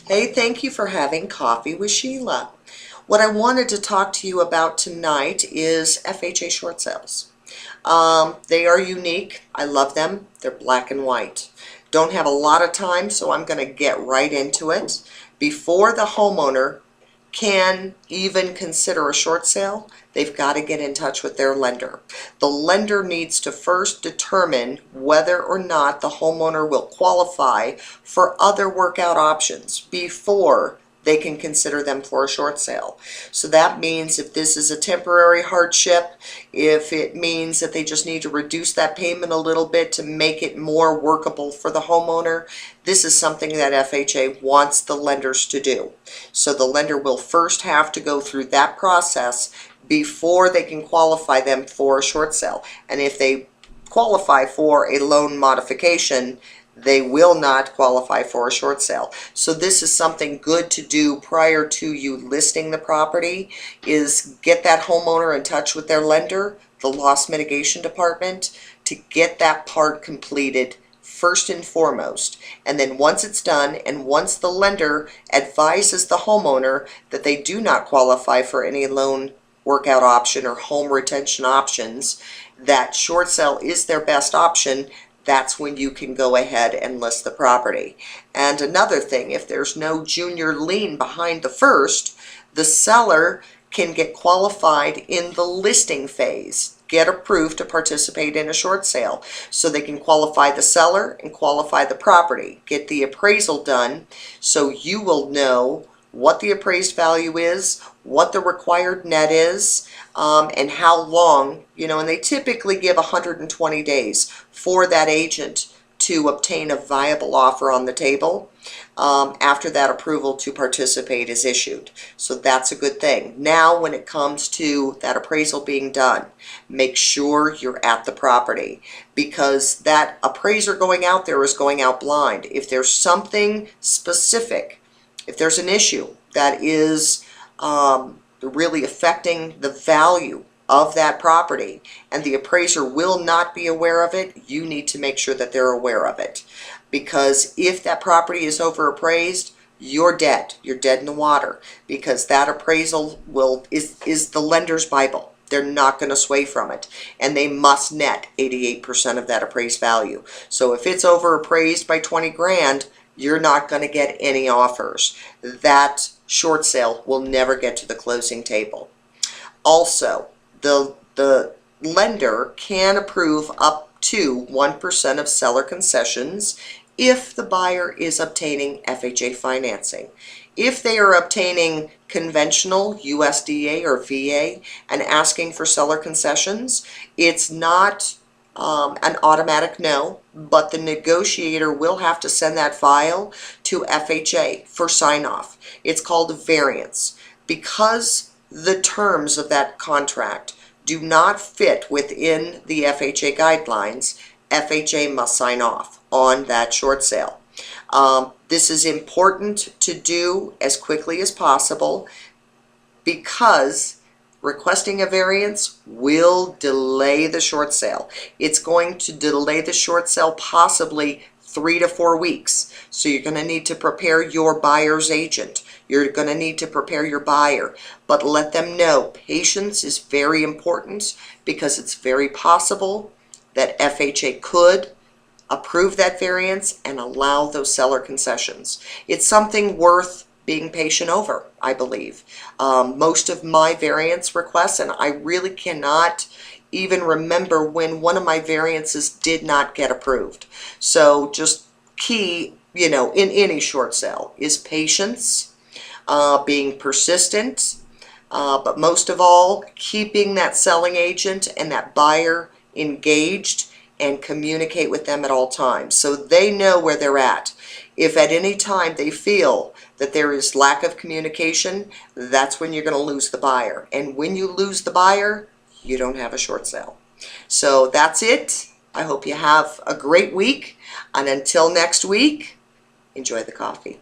Hey, thank you for having coffee with Sheila. What I wanted to talk to you about tonight is FHA short sales. They are unique. I love them. They're black and white. Don't have a lot of time, so I'm going to get right into it. Before the homeowner can even consider a short sale, they've got to get in touch with their lender. The lender needs to first determine whether or not the homeowner will qualify for other workout options before they can consider them for a short sale. So that means if this is a temporary hardship, if it means that they just need to reduce that payment a little bit to make it more workable for the homeowner, this is something that FHA wants the lenders to do. So the lender will first have to go through that process before they can qualify them for a short sale. And if they qualify for a loan modification, they will not qualify for a short sale. So this is something good to do prior to you listing the property, is get that homeowner in touch with their lender, the loss mitigation department, to get that part completed first and foremost. And then once it's done, and once the lender advises the homeowner that they do not qualify for any loan workout option or home retention options, that short sale is their best option, that's when you can go ahead and list the property. And another thing, if there's no junior lien behind the first, the seller can get qualified in the listing phase, get approved to participate in a short sale. So they can qualify the seller and qualify the property, get the appraisal done, so you will know what the appraised value is, what the required net is, and how long, and they typically give 120 days for that agent to obtain a viable offer on the table after that approval to participate is issued. So that's a good thing. Now when it comes to that appraisal being done, make sure you're at the property, because that appraiser going out there is going out blind. If there's something specific, if there's an issue that is really affecting the value of that property and the appraiser will not be aware of it, you need to make sure that they're aware of it. Because if that property is overappraised, you're dead. You're dead in the water, because that appraisal is the lender's Bible. They're not going to sway from it, and they must net 88% of that appraised value. So if it's overappraised by 20 grand, you're not going to get any offers. That short sale will never get to the closing table. Also, the lender can approve up to 1% of seller concessions if the buyer is obtaining FHA financing. If they are obtaining conventional USDA or VA and asking for seller concessions, it's not an automatic no, but the negotiator will have to send that file to FHA for sign-off. It's called a variance. Because the terms of that contract do not fit within the FHA guidelines, FHA must sign off on that short sale. This is important to do as quickly as possible, because requesting a variance will delay the short sale. It's going to delay the short sale possibly 3 to 4 weeks. So you're going to need to prepare your buyer's agent. You're going to need to prepare your buyer. But let them know patience is very important, because it's very possible that FHA could approve that variance and allow those seller concessions. It's something worth being patient over, I believe. Most of my variance requests, and I really cannot even remember when one of my variances did not get approved. So just key, in any short sale is patience, being persistent, but most of all, keeping that selling agent and that buyer engaged and communicate with them at all times so they know where they're at. If at any time they feel that there is lack of communication, that's when you're going to lose the buyer. And when you lose the buyer, you don't have a short sale. So that's it. I hope you have a great week. And until next week, enjoy the coffee.